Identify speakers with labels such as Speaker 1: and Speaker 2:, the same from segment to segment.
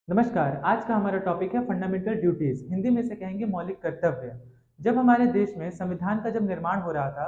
Speaker 1: नमस्कार। आज का हमारा टॉपिक है फंडामेंटल ड्यूटीज, हिंदी में से कहेंगे मौलिक कर्तव्य। जब हमारे देश में संविधान का जब निर्माण हो रहा था,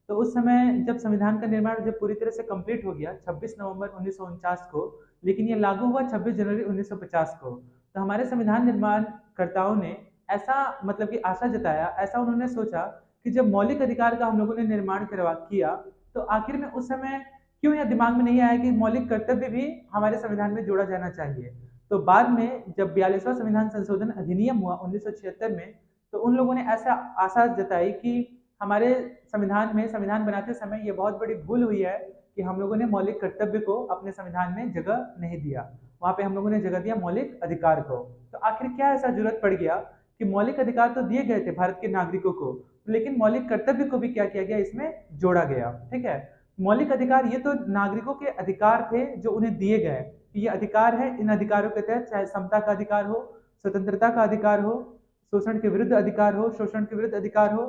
Speaker 1: तो उस समय जब संविधान का निर्माण जब पूरी तरह से कंप्लीट हो गया 26 नवंबर 1949 को, लेकिन ये लागू हुआ 26 जनवरी 1950 को। तो हमारे संविधान निर्माणकर्ताओं ने ऐसा मतलब कि आशा जताया, ऐसा उन्होंने सोचा कि जब मौलिक अधिकार का हम लोगों ने निर्माण करवा किया, तो आखिर में उस समय क्यों यह दिमाग में नहीं आया कि मौलिक कर्तव्य भी हमारे संविधान में जोड़ा जाना चाहिए। तो बाद में जब 42वां संविधान संशोधन अधिनियम हुआ 1976 में, तो उन लोगों ने ऐसा आशा जताई कि हमारे संविधान बनाते समय ये बहुत बड़ी भूल हुई है कि हम लोगों ने मौलिक कर्तव्य को अपने संविधान में जगह नहीं दिया। वहां पे हम लोगों ने जगह दिया मौलिक अधिकार को। तो आखिर क्या ऐसा जरूरत पड़ गया कि मौलिक अधिकार तो दिए गए थे भारत के नागरिकों को, लेकिन मौलिक कर्तव्य को भी क्या किया गया, इसमें जोड़ा गया। ठीक है। मौलिक अधिकार ये तो नागरिकों के अधिकार थे जो उन्हें दिए गए, ये अधिकार है। इन अधिकारों के तहत चाहे समता का अधिकार हो, स्वतंत्रता का अधिकार हो, शोषण के विरुद्ध अधिकार हो, शोषण के विरुद्ध अधिकार हो,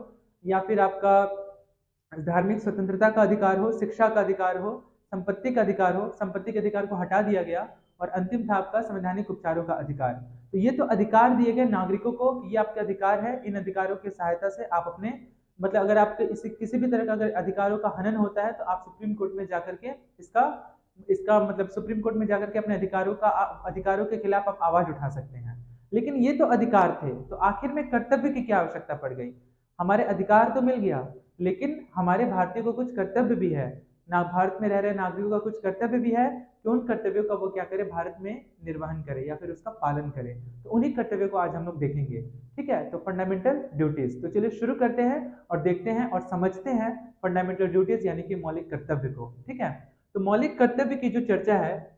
Speaker 1: या फिर आपका धार्मिक स्वतंत्रता का अधिकार हो, शिक्षा का अधिकार हो, संपत्ति का अधिकार हो, संपत्ति के अधिकार को हटा दिया गया, और अंतिम था आपका संवैधानिक उपचारों का अधिकार। तो ये तो अधिकार दिए गए नागरिकों को, ये आपके अधिकार है। इन अधिकारों की सहायता से आप अपने मतलब अगर आपके किसी भी तरह का अगर अधिकारों का हनन होता है, तो आप सुप्रीम कोर्ट में जाकर के इसका इसका मतलब सुप्रीम कोर्ट में जाकर के अपने अधिकारों के खिलाफ आप आवाज उठा सकते हैं। लेकिन ये तो अधिकार थे, तो आखिर में कर्तव्य की क्या आवश्यकता पड़ गई। हमारे अधिकार तो मिल गया, लेकिन हमारे भारतीयों को कुछ कर्तव्य भी है ना, भारत में रह रहे नागरिकों का कुछ कर्तव्य भी है कि उन कर्तव्यों का वो क्या करे, भारत में निर्वहन करे या फिर उसका पालन करे। तो उन्हीं कर्तव्यों को आज हम लोग देखेंगे। ठीक है, तो फंडामेंटल ड्यूटीज, तो चलिए शुरू करते हैं और देखते हैं और समझते हैं फंडामेंटल ड्यूटीज यानी कि मौलिक कर्तव्य को। ठीक है। तो मौलिक कर्तव्य की जो चर्चा है,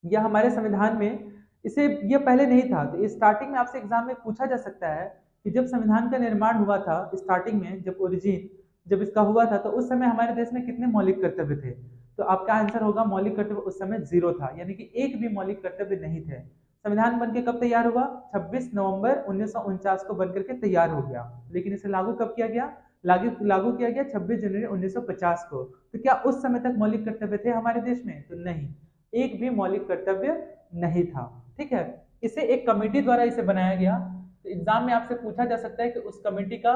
Speaker 1: यह हमारे संविधान में इसे यह पहले नहीं था। तो स्टार्टिंग में आपसे एग्जाम में पूछा जा सकता है कि जब संविधान का निर्माण हुआ था, स्टार्टिंग में जब इसका हुआ था, तो उस समय हमारे देश में कितने मौलिक कर्तव्य थे। तो आपका आंसर होगा मौलिक कर्तव्य उस समय जीरो था, यानी कि एक भी मौलिक कर्तव्य नहीं थे। संविधान बनके कब तैयार हुआ, 26 नवंबर 1949 को बनकर के तैयार हो गया, लेकिन इसे लागू कब किया गया, लागू किया गया 26 जनवरी 1950 को। तो क्या उस समय तक मौलिक कर्तव्य थे हमारे देश में, तो नहीं, एक भी मौलिक कर्तव्य नहीं था। ठीक है। इसे एक कमेटी द्वारा इसे बनाया गया। तो एग्जाम में आपसे पूछा जा सकता है कि उस कमेटी का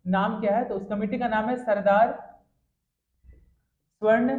Speaker 1: नाम क्या है। तो उस कमेटी का नाम है सरदार स्वर्ण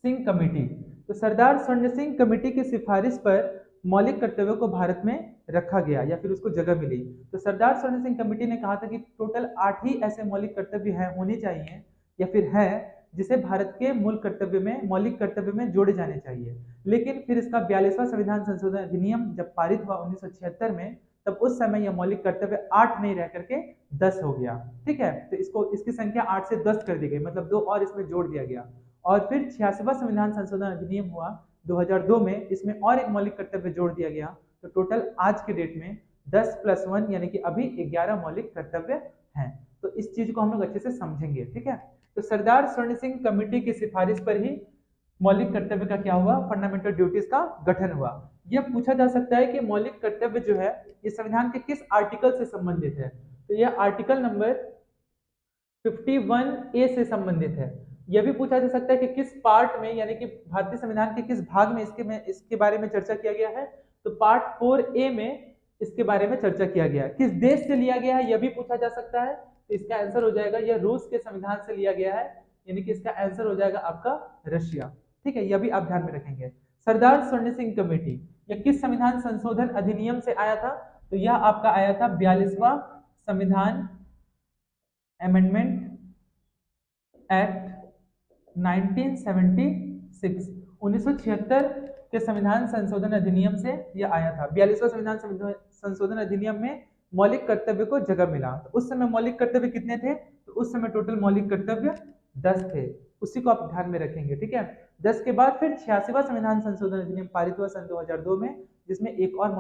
Speaker 1: सिंह कमेटी। तो सरदार स्वर्ण सिंह कमेटी की सिफारिश पर मौलिक कर्तव्यों को भारत में रखा गया या फिर उसको जगह मिली। तो सरदार स्वर्ण सिंह कमेटी ने कहा था कि टोटल 8 ही ऐसे मौलिक कर्तव्य हैं, होने चाहिए या फिर है, जिसे भारत के मूल कर्तव्य में मौलिक कर्तव्य में जोड़े जाने चाहिए। लेकिन फिर इसका 42वां संविधान संशोधन अधिनियम जब पारित हुआ 1976 में, तब उस समय यह मौलिक कर्तव्य 8 नहीं रह करके 10 हो गया। ठीक है। तो इसकी संख्या 8 से 10 कर दी गई, मतलब 2 और इसमें जोड़ दिया गया। और फिर 86वां संविधान संशोधन अधिनियम हुआ 2002 में, इसमें और एक मौलिक कर्तव्य जोड़ दिया गया। तो टोटल आज के डेट में 10+1 यानी कि अभी 11 मौलिक कर्तव्य हैं। तो इस चीज को हम लोग अच्छे से समझेंगे। ठीक है। तो सरदार स्वर्ण सिंह कमेटी की सिफारिश पर ही मौलिक कर्तव्य का क्या हुआ, फंडामेंटल ड्यूटीज का गठन हुआ। यह पूछा जा सकता है कि मौलिक कर्तव्य जो है ये संविधान के किस आर्टिकल से संबंधित है। तो यह आर्टिकल नंबर 51A से संबंधित है। यह भी पूछा जा सकता है कि किस पार्ट में, यानी कि भारतीय संविधान के किस भाग में इसके बारे में चर्चा किया गया है। तो पार्ट 4A में इसके बारे में चर्चा किया गया है। किस देश से लिया गया है यह भी पूछा जा सकता है। तो इसका आंसर हो जाएगा यह रूस के संविधान से लिया गया है, यानी कि इसका आंसर हो जाएगा आपका रशिया। ठीक है, यह भी आप ध्यान में रखेंगे। सरदार स्वर्ण सिंह कमेटी यह किस संविधान संशोधन अधिनियम से आया था। तो यह आपका आया था 42वां संविधान अमेंडमेंट एक्ट 1976, 1976 के संविधान संशोधन अधिनियम से यह आया था। 42वां संविधान संशोधन अधिनियम में मौलिक कर्तव्य को जगह मिला। तो उस समय मौलिक कर्तव्य कितने थे, तो उस समय टोटल मौलिक कर्तव्य 10 थे। उसी को आप ध्यान में रखेंगे। ठीक है। 10 के बाद फिर 86वां संविधान संशोधन अधिनियम पारित हुआ सन 2002 में, जिसमें एक और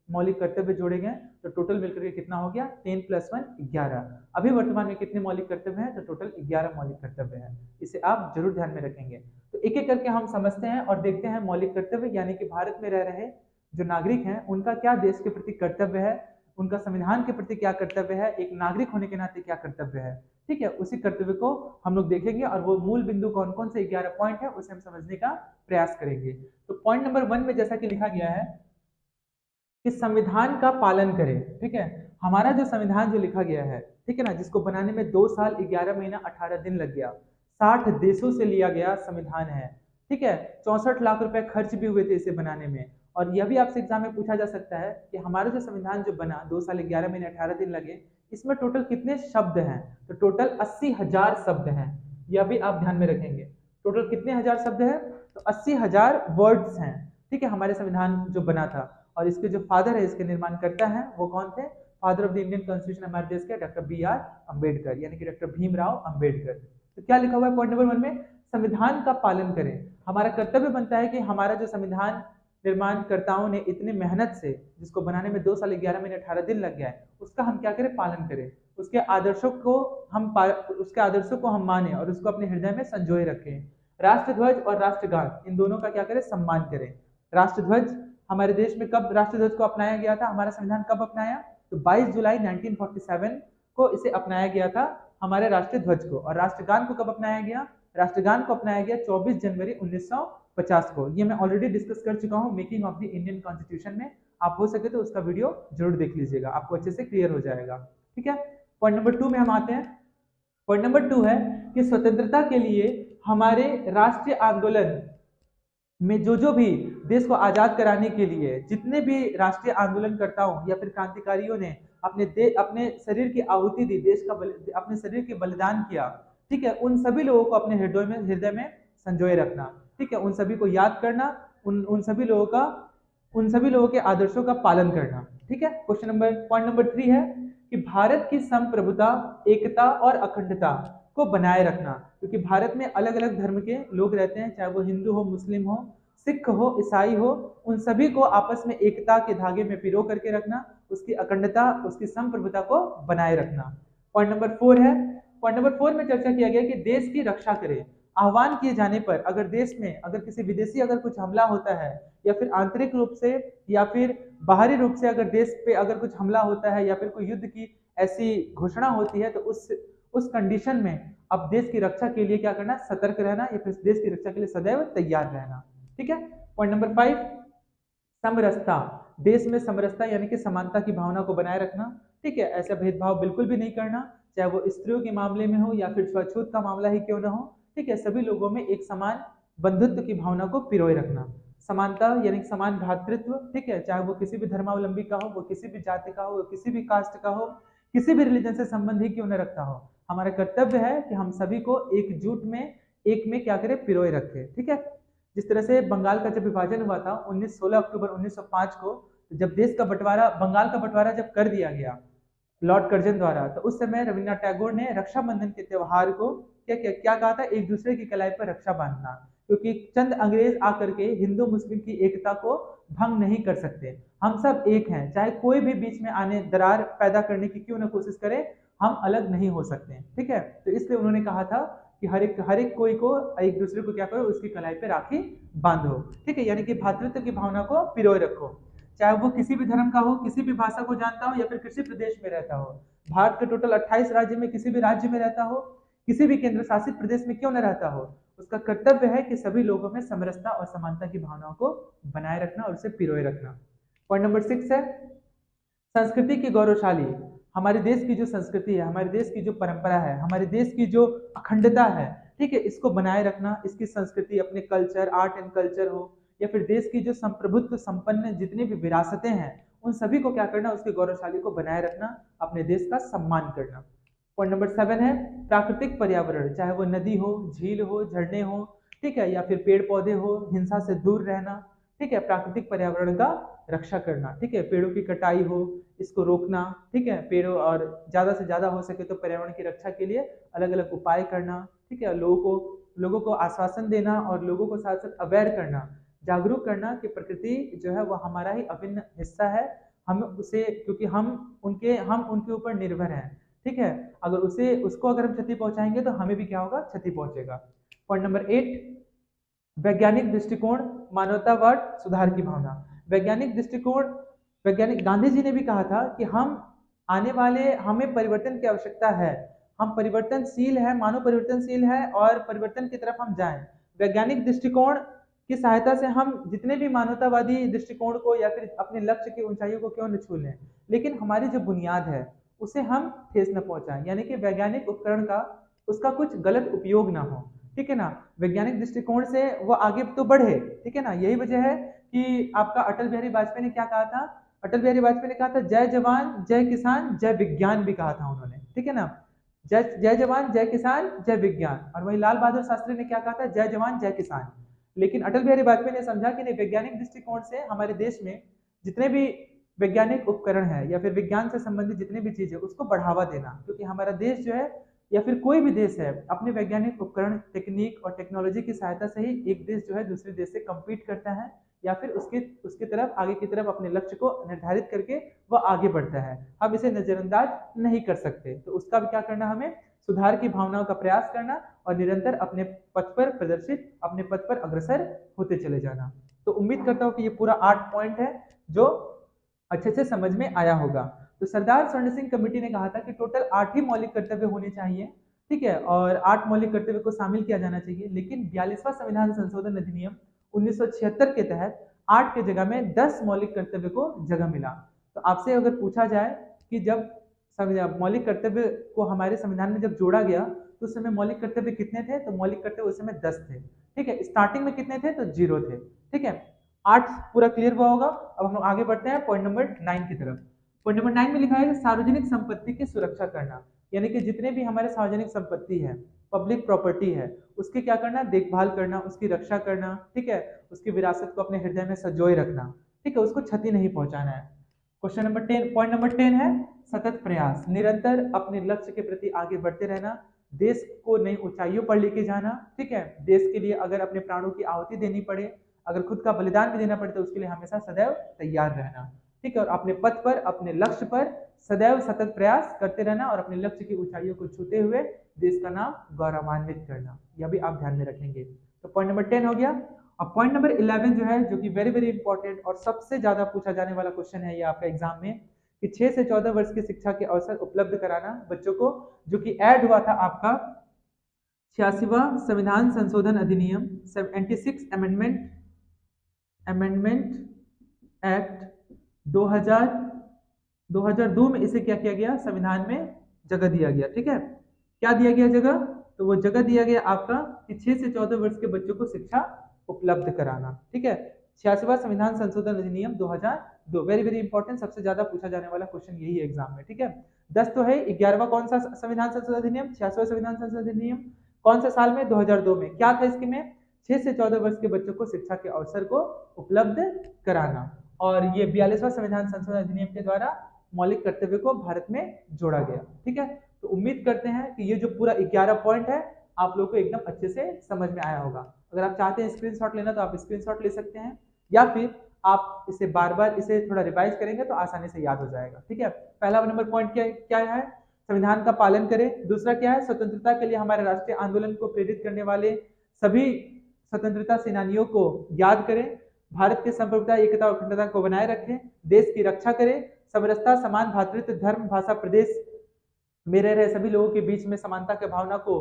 Speaker 1: मौलिक कर्तव्य जोड़े गए। तो टोटल मिलकर के कितना हो गया, 10+1 11। अभी वर्तमान में कितने मौलिक कर्तव्य हैं, तो टोटल 11 मौलिक कर्तव्य हैं। इसे आप जरूर ध्यान में रखेंगे। तो एक एक करके हम समझते हैं और देखते हैं मौलिक कर्तव्य यानी कि भारत में रह रहे जो नागरिक हैं उनका क्या देश के प्रति कर्तव्य है, उनका संविधान के प्रति क्या कर्तव्य है, एक नागरिक होने के नाते क्या कर्तव्य है। ठीक है, उसी कर्तव्य को हम लोग देखेंगे और वो मूल बिंदु कौन कौन से 11 पॉइंट है उसे हम समझने का प्रयास करेंगे। तो पॉइंट नंबर 1 में जैसा कि लिखा गया है कि संविधान का पालन करें। ठीक है, हमारा जो संविधान जो लिखा गया है, ठीक है ना, जिसको बनाने में 2 साल 11 महीना 18 दिन लग गया, 60 देशों से लिया गया संविधान है। ठीक है, 64 लाख रुपए खर्च भी हुए थे इसे बनाने में। और यह भी आपसे एग्जाम में पूछा जा सकता है कि हमारा जो संविधान जो बना 2 साल 11 महीने 18 दिन लगे, इसमें टोटल कितने शब्द हैं? तो टोटल 80,000 शब्द हैं। यह भी आप ध्यान में रखेंगे। टोटल कितने हजार शब्द है? तो 80,000 वर्ड्स हैं। ठीक है, हमारे संविधान जो बना था। और इसके जो फादर है, इसके निर्माण करता है, वो कौन थे? Father of the Indian constitution हमारे देश के डॉक्टर BR अम्बेडकर, यानी कि डॉक्टर भीमराव अम्बेडकर। तो क्या लिखा हुआ है पॉइंट नंबर 1 में? संविधान का पालन करें। हमारा कर्तव्य बनता है कि हमारा जो संविधान निर्माणकर्ताओं ने इतने मेहनत से, जिसको बनाने में 2 साल 11 महीने 18 दिन लग गया है, उसका हम क्या करें? पालन करें। उसके आदर्शों को हम माने और उसको अपने हृदय में संजोए रखें। राष्ट्रध्वज और राष्ट्रगान, इन दोनों का क्या करें? सम्मान करें। राष्ट्रध्वज हमारे देश में कब राष्ट्रध्वज को अपनाया गया था? हमारा संविधान कब अपनाया? तो 22 जुलाई 1947 को इसे अपनाया गया था, हमारे राष्ट्रीय ध्वज को। और राष्ट्रगान को कब अपनाया गया? राष्ट्रगान को अपनाया गया 24 जनवरी 1950 को। ये मैं ऑलरेडी डिस्कस कर चुका हूँ making of the Indian constitution में। आप हो सके तो उसका वीडियो जरूर देख लीजिएगा, आपको अच्छे से क्लियर हो जाएगा। ठीक है, पॉइंट नंबर 2 में हम आते हैं। पॉइंट नंबर 2 है कि स्वतंत्रता के लिए हमारे राष्ट्रीय आंदोलन में जो भी देश को आजाद कराने के लिए जितने भी राष्ट्रीय आंदोलनकर्ताओं या फिर क्रांतिकारियों ने अपने शरीर की आहुति दी, देश का अपने शरीर के बलिदान किया, ठीक है, उन सभी लोगों को अपने हृदय में संजोए रखना। ठीक है, उन सभी को याद करना, उन सभी लोगों के आदर्शों का पालन करना। ठीक है, पॉइंट नंबर 3 है कि भारत की संप्रभुता, एकता और अखंडता को बनाए रखना। क्योंकि भारत में अलग अलग धर्म के लोग रहते हैं, चाहे वो हिंदू हो, मुस्लिम हो, सिख हो, ईसाई हो, उन सभी को आपस में एकता के धागे में पिरो करके रखना, उसकी अखंडता, उसकी संप्रभुता को बनाए रखना। पॉइंट नंबर 4 है। पॉइंट नंबर 4 में चर्चा किया गया कि देश की रक्षा करें। आह्वान किए जाने पर अगर देश में अगर किसी विदेशी अगर कुछ हमला होता है, या फिर आंतरिक रूप से या फिर बाहरी रूप से अगर देश पे अगर कुछ हमला होता है या फिर कोई युद्ध की ऐसी घोषणा होती है, तो उस कंडीशन में अब देश की रक्षा के लिए क्या करना? सतर्क रहना, या फिर देश की रक्षा के लिए सदैव तैयार रहना। ठीक है, पॉइंट नंबर 5, समरसता। देश में समरसता यानी कि समानता की भावना को बनाए रखना। ठीक है, ऐसा भेदभाव बिल्कुल भी नहीं करना, चाहे वो स्त्रियों के मामले में हो या फिर छूआछूत का मामला ही क्यों ना हो। ठीक है, सभी लोगों में एक समान बंधुत्व की भावना को पिरोए रखना। समानता यानी समान भ्रातृत्व। ठीक है, चाहे वो किसी भी धर्मावलंबी का हो, वो किसी भी जाति का हो, किसी भी कास्ट का हो, किसी भी रिलीजन से संबंध ही क्यों न रखता हो, हमारा कर्तव्य है कि हम सभी को एकजुट में एक में क्या करें? पिरोए रखें। ठीक है, जिस तरह से बंगाल का जब विभाजन हुआ था 16 अक्टूबर 1905 को, जब देश का बंटवारा, बंगाल का बंटवारा जब कर दिया गया लॉर्ड कर्जन द्वारा, तो उस समय रविन्द्रनाथ टैगोर ने रक्षाबंधन के त्योहार को क्या कहा था? एक दूसरे की कलाई पर रक्षा बांधना। क्योंकि चंद अंग्रेज आकर के हिंदू मुस्लिम की एकता को भंग नहीं कर सकते। हम सब एक हैं, चाहे कोई भी बीच में आने दरार पैदा करने की क्यों ना कोशिश करे, हम अलग नहीं हो सकते। ठीक है, तो इसलिए उन्होंने कहा था कि हर एक कोई को एक दूसरे को क्या करो? उसकी कलाई पे राखी बांधो। ठीक है, यानी कि भातृत्व की भावना को पिरोए रखो, चाहे वो किसी भी धर्म का हो, किसी भी भाषा को जानता हो, या फिर किसी प्रदेश में रहता हो। भारत के टोटल 28 राज्य में किसी भी राज्य में रहता हो, किसी भी केंद्र शासित प्रदेश में क्यों न रहता हो, उसका कर्तव्य है कि सभी लोगों में समरसता और समानता की भावनाओं को बनाए रखना और उसे पिरोए रखना। पॉइंट नंबर 6 है संस्कृति की गौरवशाली। हमारे देश की जो संस्कृति है, हमारे देश की जो परंपरा है, हमारे देश की जो अखंडता है, ठीक है, इसको बनाए रखना। इसकी संस्कृति, अपने कल्चर, आर्ट एंड कल्चर हो, या फिर देश की जो संप्रभुत्व संपन्न जितनी भी विरासतें हैं, उन सभी को क्या करना? उसके गौरवशाली को बनाए रखना, अपने देश का सम्मान करना। पॉइंट नंबर 7 है प्राकृतिक पर्यावरण, चाहे वो नदी हो, झील हो, झरने हो, ठीक है, या फिर पेड़ पौधे हो, हिंसा से दूर रहना। ठीक है, प्राकृतिक पर्यावरण का रक्षा करना। ठीक है, पेड़ों की कटाई हो, इसको रोकना। ठीक है, पेड़ों और ज्यादा से ज्यादा हो सके तो पर्यावरण की रक्षा के लिए अलग अलग उपाय करना। ठीक है, लोगों को आश्वासन देना और लोगों को साथ साथ अवेयर करना, जागरूक करना कि प्रकृति जो है वो हमारा ही अभिन्न हिस्सा है। हम उसे, क्योंकि हम उनके ऊपर निर्भर हैं। ठीक है, अगर उसको अगर हम क्षति पहुंचाएंगे तो हमें भी क्या होगा? क्षति पहुंचेगा। पॉइंट नंबर 8 वैज्ञानिक दृष्टिकोण, मानवतावाद, सुधार की भावना। वैज्ञानिक दृष्टिकोण वैज्ञानिक गांधी जी ने भी कहा था कि हमें परिवर्तन की आवश्यकता है, हम परिवर्तनशील है, मानव परिवर्तनशील है और परिवर्तन की तरफ हम जाएं। वैज्ञानिक दृष्टिकोण की सहायता से हम जितने भी मानवतावादी दृष्टिकोण को या फिर अपने लक्ष्य की ऊंचाइयों को क्यों न छू लें, लेकिन हमारी जो बुनियाद है उसे हम ठेस न पहुंचाएं, यानी कि वैज्ञानिक उपकरण का उसका कुछ गलत उपयोग ना हो, ठीक है ना। वैज्ञानिक दृष्टिकोण से वो आगे तो बढ़े, ठीक है ना। यही वजह है कि आपका अटल बिहारी वाजपेयी ने क्या कहा था, अटल बिहारी वाजपेयी ने कहा था जय जवान जय किसान जय विज्ञान भी कहा था उन्होंने, ठीक है ना। जय जय जवान जय किसान जय विज्ञान। और वही लाल बहादुर शास्त्री ने क्या कहा था, जय जवान जय किसान। लेकिन अटल बिहारी वाजपेयी ने समझा कि नहीं, वैज्ञानिक दृष्टिकोण से हमारे देश में जितने भी वैज्ञानिक उपकरण है या फिर विज्ञान से संबंधित जितनी भी चीजें उसको बढ़ावा देना, क्योंकि हमारा देश जो है या फिर कोई भी देश है अपने वैज्ञानिक उपकरण टेक्निक और टेक्नोलॉजी की सहायता से ही एक देश जो है दूसरे देश से कम्पीट करता है या फिर उसके उसकी तरफ आगे की तरफ अपने लक्ष्य को निर्धारित करके वह आगे बढ़ता है। हम इसे नजरअंदाज नहीं कर सकते, तो उसका भी क्या करना, हमें सुधार की भावनाओं का प्रयास करना और निरंतर अपने पथ पर प्रदर्शित, अपने पथ पर अग्रसर होते चले जाना। तो उम्मीद करता हूँ कि ये पूरा 8 पॉइंट है जो अच्छे से समझ में आया होगा। तो सरदार स्वर्ण सिंह कमेटी ने कहा था कि टोटल 8 ही मौलिक कर्तव्य होने चाहिए, ठीक है, और 8 मौलिक कर्तव्य को शामिल किया जाना चाहिए। लेकिन 42वां संविधान संशोधन अधिनियम 1976 के तहत 8 के जगह में 10 मौलिक कर्तव्य को जगह मिला। तो आपसे अगर पूछा जाए कि जब मौलिक कर्तव्य को हमारे संविधान में जब जोड़ा गया तो उस समय मौलिक कर्तव्य कितने थे, तो मौलिक कर्तव्य उस समय 10 थे, ठीक है। स्टार्टिंग में कितने थे, तो 0 थे, ठीक है। 8 पूरा क्लियर हुआ होगा। अब हम लोग आगे बढ़ते हैं पॉइंट नंबर 9 की तरफ। पॉइंट नंबर 9 में लिखा है सार्वजनिक संपत्ति की सुरक्षा करना, यानी कि जितने भी हमारे सार्वजनिक संपत्ति है, पब्लिक प्रॉपर्टी है, उसकी क्या करना, देखभाल करना, उसकी रक्षा करना, ठीक है, उसकी विरासत को अपने हृदय में संजोए रखना, ठीक है, उसको क्षति नहीं पहुंचाना है। क्वेश्चन नंबर 10, पॉइंट नंबर 10 है सतत प्रयास, निरंतर अपने लक्ष्य के प्रति आगे बढ़ते रहना, देश को नई ऊंचाइयों पर लेके जाना, ठीक है। देश के लिए अगर अपने प्राणों की आहुति देनी पड़े, अगर खुद का बलिदान भी देना पड़े तो उसके लिए हमेशा सदैव तैयार रहना, ठीक है। और अपने पथ पर, अपने लक्ष्य पर सदैव सतत प्रयास करते रहना और अपने लक्ष्य की ऊंचाइयों को छूते हुए देश का नाम गौरवान्वित करना, यह भी आप ध्यान में रखेंगे। तो पॉइंट नंबर 10 हो गया। अब पॉइंट नंबर 11 जो है, जो कि वेरी वेरी इंपॉर्टेंट और सबसे ज्यादा पूछा जाने वाला क्वेश्चन है ये आपका एग्जाम में, कि 6 से 14 वर्ष की शिक्षा के अवसर उपलब्ध कराना बच्चों को, जो कि ऐड हुआ था आपका 86वां संविधान संशोधन अधिनियम 76 अमेंडमेंट एक्ट 2000 2002 में इसे क्या किया गया, संविधान में जगह दिया गया, ठीक है। क्या दिया गया जगह, तो वो जगह दिया गया आपका कि 6 से 14 वर्ष के बच्चों को शिक्षा उपलब्ध कराना, ठीक है। 86वां संविधान संशोधन अधिनियम 2002, वेरी वेरी इंपॉर्टेंट, सबसे ज्यादा पूछा जाने वाला क्वेश्चन यही है एग्जाम में, ठीक है। 10 तो है, 11वां कौन सा संविधान संशोधन अधिनियम, 86वां संविधान संशोधन अधिनियम कौन से साल में, 2002 में। क्या था इसके में, 6 से 14 वर्ष के बच्चों को शिक्षा के अवसर को उपलब्ध कराना, और ये 42वां संविधान संशोधन अधिनियम के द्वारा मौलिक कर्तव्य को भारत में जोड़ा गया, ठीक है। तो उम्मीद करते हैं कि ये जो पूरा 11 पॉइंट है आप लोग को एकदम अच्छे से समझ में आया होगा। अगर आप चाहते हैं स्क्रीनशॉट लेना तो आप स्क्रीनशॉट ले सकते हैं, या फिर आप इसे बार बार इसे थोड़ा रिवाइज करेंगे तो आसानी से याद हो जाएगा, ठीक है। पहला नंबर पॉइंट क्या क्या है, संविधान का पालन करें। दूसरा क्या है, स्वतंत्रता के लिए हमारे राष्ट्रीय आंदोलन को प्रेरित करने वाले सभी स्वतंत्रता सेनानियों को याद करें, भारत की संप्रभुता एकता और अखंडता को बनाए रखें, देश की रक्षा करें, समरसता समान भातृत्व धर्म भाषा प्रदेश में रह रहे सभी लोगों के बीच में समानता की भावना को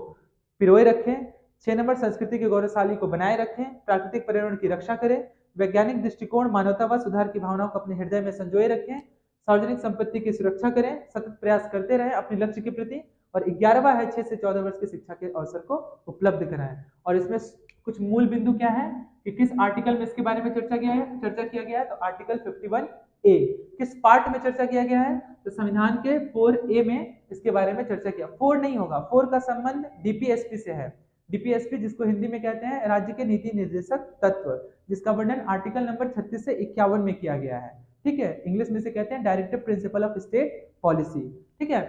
Speaker 1: पिरोए रखें। 6 नंबर संस्कृति के गौरवशाली को बनाए रखें, प्राकृतिक पर्यावरण की रक्षा करें, वैज्ञानिक दृष्टिकोण मानवता व सुधार की भावनाओं को अपने हृदय में संजोए रखें, सार्वजनिक संपत्ति की सुरक्षा करें, सतत प्रयास करते रहें अपने लक्ष्य के प्रति, और 11वां है 6 से 14 वर्ष की शिक्षा के अवसर को उपलब्ध कराएं। और इसमें कुछ मूल बिंदु क्या है कि किस आर्टिकल में इसके बारे में चर्चा किया गया है, तो आर्टिकल 51A। किस पार्ट में चर्चा किया गया है, तो संविधान के 4A में इसके बारे में चर्चा किया। 4 नहीं होगा, 4 का संबंध डीपीएसपी से है। डीपीएसपी जिसको हिंदी में कहते हैं राज्य के नीति निर्देशक तत्व, जिसका वर्णन आर्टिकल नंबर 36 से 51 में किया गया है, ठीक है। इंग्लिश में से कहते हैं directive principle of state policy, ठीक है।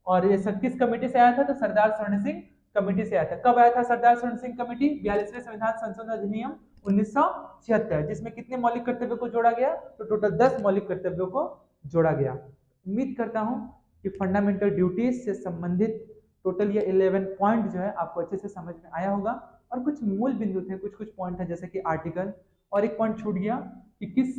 Speaker 1: और ये किस कमेटी से आया था, तो सरदार स्वर्ण सिंह कमेटी से आया था। कब आया था सरदार स्वर्ण सिंह कमेटी, 42वें संविधान संशोधन अधिनियम 1976, जिसमें कितने मौलिक कर्तव्यों को जोड़ा गया, तो टोटल 10 मौलिक कर्तव्यों को जोड़ा गया। उम्मीद करता हूं कि फंडामेंटल ड्यूटीज से संबंधित टोटल ये 11 पॉइंट जो है आपको अच्छे से समझ में आया होगा। और कुछ मूल बिंदु थे, कुछ कुछ पॉइंट है, जैसे कि आर्टिकल, और एक पॉइंट छूट गया कि किस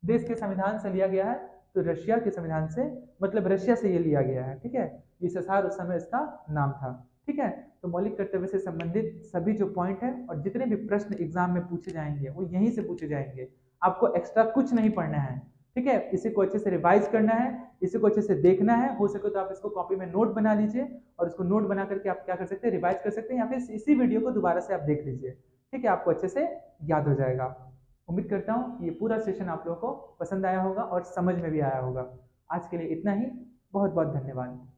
Speaker 1: देश के संविधान से लिया गया है, तो रशिया के संविधान से मतलब रशिया से ये लिया गया है, ठीक है। यूएसएसआर उस समय इसका नाम था, ठीक है। तो मौलिक कर्तव्य से संबंधित सभी जो पॉइंट है और जितने भी प्रश्न एग्जाम में पूछे जाएंगे वो यहीं से पूछे जाएंगे, आपको एक्स्ट्रा कुछ नहीं पढ़ना है, ठीक है। इसी को अच्छे से रिवाइज करना है, इसी को अच्छे से देखना है, हो सके तो आप इसको कॉपी में नोट बना लीजिए और इसको नोट बना करके आप क्या कर सकते हैं, रिवाइज कर सकते हैं, या फिर इसी वीडियो को दोबारा से आप देख लीजिए, ठीक है। आपको अच्छे से याद हो जाएगा। उम्मीद करता हूँ ये पूरा सेशन आप लोगों को पसंद आया होगा और समझ में भी आया होगा। आज के लिए इतना ही, बहुत बहुत धन्यवाद।